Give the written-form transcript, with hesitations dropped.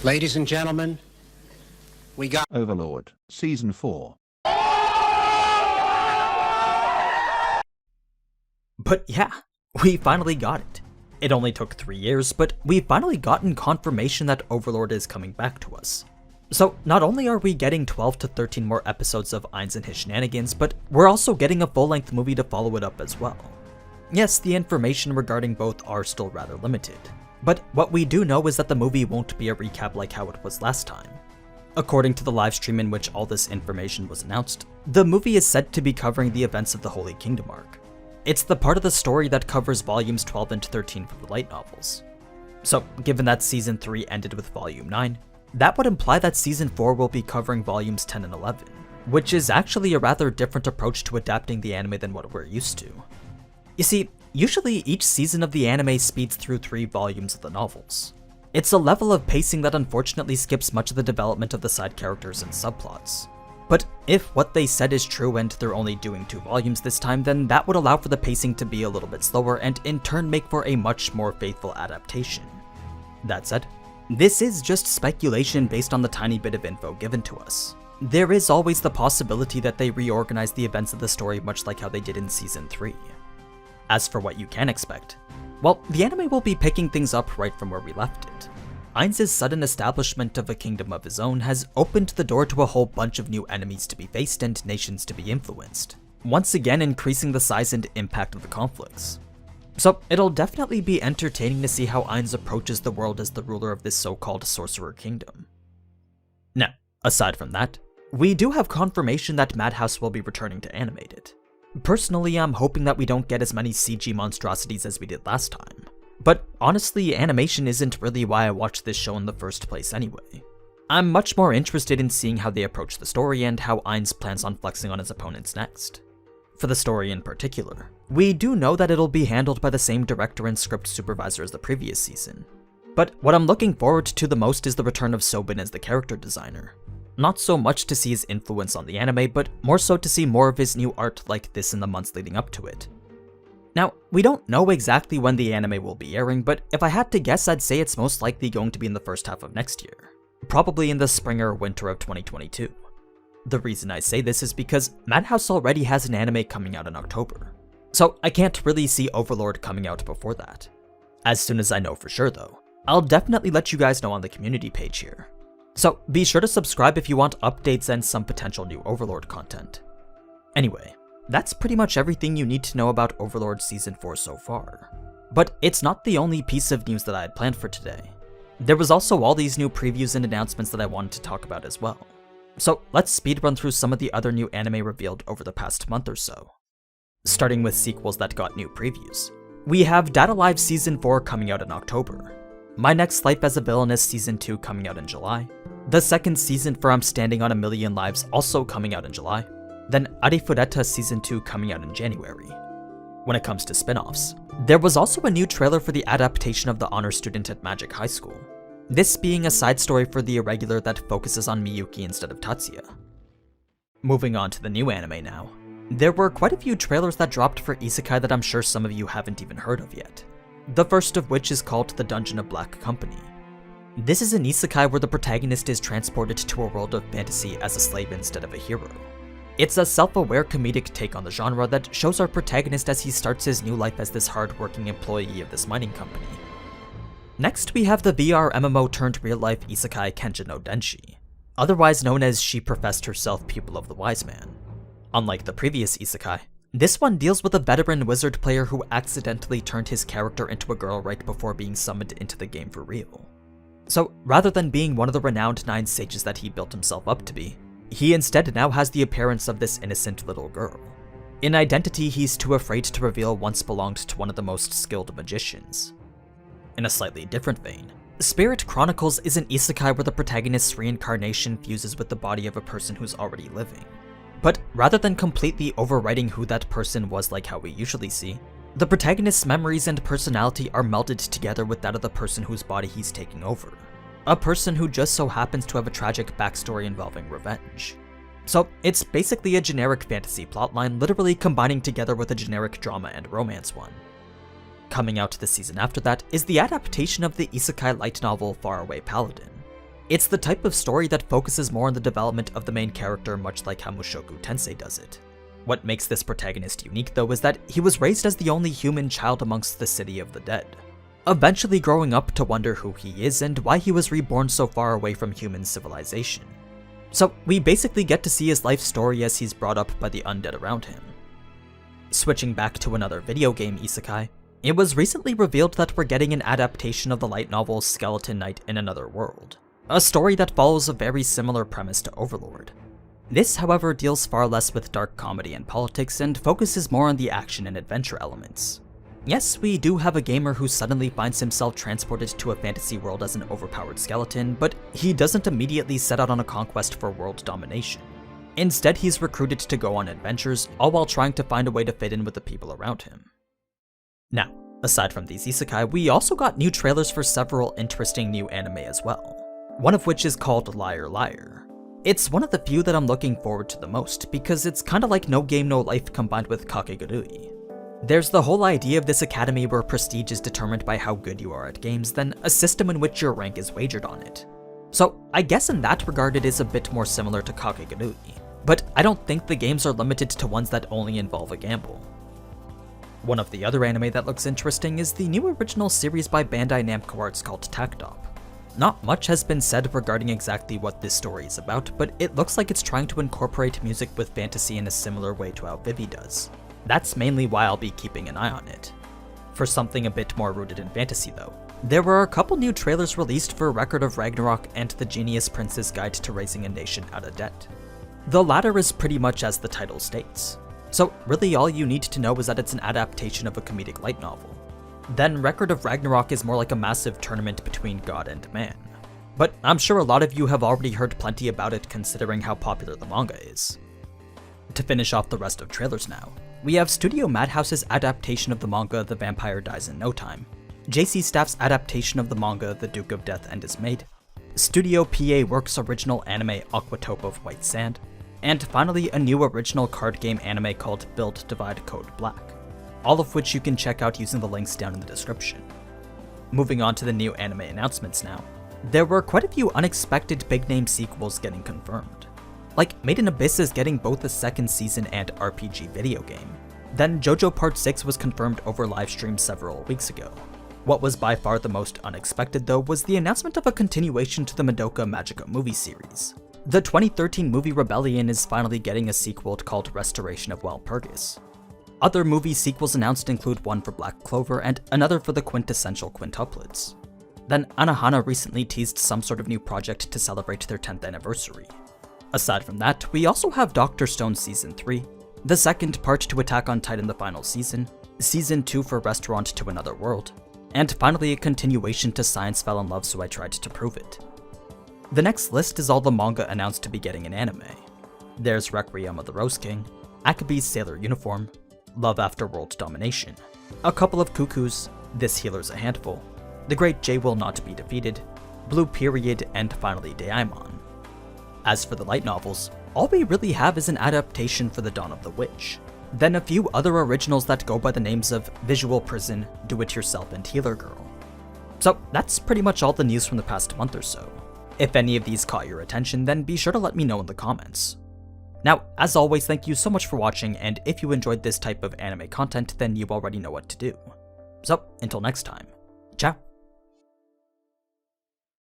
Ladies and gentlemen, we got Overlord, Season 4. But yeah, we finally got it. It only took 3 years, but we've finally gotten confirmation that Overlord is coming back to us. So not only are we getting 12 to 13 more episodes of Ainz and his shenanigans, but we're also getting a full-length movie to follow it up as well. Yes, the information regarding both are still rather limited, but what we do know is that the movie won't be a recap like how it was last time. According to the livestream in which all this information was announced, the movie is said to be covering the events of the Holy Kingdom arc. It's the part of the story that covers volumes 12 and 13 from the light novels. So, given that Season 3 ended with Volume 9, that would imply that Season 4 will be covering Volumes 10 and 11, which is actually a rather different approach to adapting the anime than what we're used to. You see, usually each season of the anime speeds through 3 volumes of the novels. It's a level of pacing that unfortunately skips much of the development of the side characters and subplots. But if what they said is true and they're only doing 2 volumes this time, then that would allow for the pacing to be a little bit slower and in turn make for a much more faithful adaptation. That said, this is just speculation based on the tiny bit of info given to us. There is always the possibility that they reorganize the events of the story much like how they did in Season 3. As for what you can expect, well, the anime will be picking things up right from where we left it. Ainz's sudden establishment of a kingdom of his own has opened the door to a whole bunch of new enemies to be faced and nations to be influenced, once again increasing the size and impact of the conflicts. So it'll definitely be entertaining to see how Ainz approaches the world as the ruler of this so-called sorcerer kingdom. Now, aside from that, we do have confirmation that Madhouse will be returning to animated. Personally, I'm hoping that we don't get as many CG monstrosities as we did last time. But honestly, animation isn't really why I watched this show in the first place anyway. I'm much more interested in seeing how they approach the story and how Ainz plans on flexing on his opponents next. For the story in particular, we do know that it'll be handled by the same director and script supervisor as the previous season. But what I'm looking forward to the most is the return of Sobin as the character designer. Not so much to see his influence on the anime, but more so to see more of his new art like this in the months leading up to it. Now, we don't know exactly when the anime will be airing, but if I had to guess, I'd say it's most likely going to be in the first half of next year. Probably in the spring or winter of 2022. The reason I say this is because Madhouse already has an anime coming out in October, so I can't really see Overlord coming out before that. As soon as I know for sure though, I'll definitely let you guys know on the community page here. So be sure to subscribe if you want updates and some potential new Overlord content. Anyway, that's pretty much everything you need to know about Overlord Season 4 so far. But it's not the only piece of news that I had planned for today. There was also all these new previews and announcements that I wanted to talk about as well. So let's speedrun through some of the other new anime revealed over the past month or so. Starting with sequels that got new previews. We have Data Live Season 4 coming out in October. My Next Life as a Villainess Season 2 coming out in July. The second season for I'm Standing on a Million Lives also coming out in July. Then Arifureta Season 2 coming out in January. When it comes to spin-offs, there was also a new trailer for the adaptation of The Honor Student at Magic High School, this being a side story for the Irregular that focuses on Miyuki instead of Tatsuya. Moving on to the new anime now, there were quite a few trailers that dropped for Isekai that I'm sure some of you haven't even heard of yet. The first of which is called The Dungeon of Black Company. This is an Isekai where the protagonist is transported to a world of fantasy as a slave instead of a hero. It's a self-aware comedic take on the genre that shows our protagonist as he starts his new life as this hard-working employee of this mining company. Next we have the VR MMO turned real-life Isekai Kenja no Denshi, otherwise known as She Professed Herself Pupil of the Wise Man. Unlike the previous Isekai, this one deals with a veteran wizard player who accidentally turned his character into a girl right before being summoned into the game for real. So rather than being one of the renowned 9 sages that he built himself up to be, he instead now has the appearance of this innocent little girl. In identity, he's too afraid to reveal once belonged to one of the most skilled magicians. In a slightly different vein, Spirit Chronicles is an isekai where the protagonist's reincarnation fuses with the body of a person who's already living. But rather than completely overwriting who that person was like how we usually see, the protagonist's memories and personality are melded together with that of the person whose body he's taking over. A person who just so happens to have a tragic backstory involving revenge. So it's basically a generic fantasy plotline literally combining together with a generic drama and romance one. Coming out the season after that is the adaptation of the isekai light novel Faraway Paladin. It's the type of story that focuses more on the development of the main character, much like how Mushoku Tensei does it. What makes this protagonist unique though is that he was raised as the only human child amongst the city of the dead, eventually growing up to wonder who he is and why he was reborn so far away from human civilization. So we basically get to see his life story as he's brought up by the undead around him. Switching back to another video game isekai, it was recently revealed that we're getting an adaptation of the light novel Skeleton Knight in Another World, a story that follows a very similar premise to Overlord. This, however, deals far less with dark comedy and politics and focuses more on the action and adventure elements. Yes, we do have a gamer who suddenly finds himself transported to a fantasy world as an overpowered skeleton, but he doesn't immediately set out on a conquest for world domination. Instead, he's recruited to go on adventures, all while trying to find a way to fit in with the people around him. Now, aside from these isekai, we also got new trailers for several interesting new anime as well, one of which is called Liar Liar. It's one of the few that I'm looking forward to the most, because it's kinda like No Game No Life combined with Kakegurui. There's the whole idea of this academy where prestige is determined by how good you are at games, then a system in which your rank is wagered on it. So I guess in that regard it is a bit more similar to Kakegurui, but I don't think the games are limited to ones that only involve a gamble. One of the other anime that looks interesting is the new original series by Bandai Namco Arts called Tactop. Not much has been said regarding exactly what this story is about, but it looks like it's trying to incorporate music with fantasy in a similar way to how Vivi does. That's mainly why I'll be keeping an eye on it. For something a bit more rooted in fantasy though, there were a couple new trailers released for Record of Ragnarok and The Genius Prince's Guide to Raising a Nation Out of Debt. The latter is pretty much as the title states, so really all you need to know is that it's an adaptation of a comedic light novel. Then Record of Ragnarok is more like a massive tournament between God and man. But I'm sure a lot of you have already heard plenty about it considering how popular the manga is. To finish off the rest of trailers now, we have Studio Madhouse's adaptation of the manga The Vampire Dies in No Time, JC Staff's adaptation of the manga The Duke of Death and His Maid, Studio PA Works' original anime Aquatope of White Sand, and finally a new original card game anime called Build Divide Code Black, all of which you can check out using the links down in the description. Moving on to the new anime announcements now, there were quite a few unexpected big-name sequels getting confirmed. Like, Made in Abyss is getting both a second season and RPG video game. Then JoJo Part 6 was confirmed over livestream several weeks ago. What was by far the most unexpected though was the announcement of a continuation to the Madoka Magica movie series. The 2013 movie Rebellion is finally getting a sequel called Restoration of Walpurgis. Other movie sequels announced include one for Black Clover and another for the quintessential quintuplets. Then Anohana recently teased some sort of new project to celebrate their 10th anniversary. Aside from that, we also have Dr. Stone Season 3, the second part to Attack on Titan the final season, Season 2 for Restaurant to Another World, and finally a continuation to Science Fell in Love So I Tried to Prove It. The next list is all the manga announced to be getting an anime. There's Requiem of the Rose King, Akabe's Sailor Uniform, Love After World Domination, a couple of Cuckoos, This Healer's a Handful, The Great J Will Not Be Defeated, Blue Period, and finally Daimon. As for the light novels, all we really have is an adaptation for The Dawn of the Witch, then a few other originals that go by the names of Visual Prison, Do It Yourself, and Healer Girl. So that's pretty much all the news from the past month or so. If any of these caught your attention, then be sure to let me know in the comments. Now, as always, thank you so much for watching, and if you enjoyed this type of anime content, then you already know what to do. So, until next time, ciao!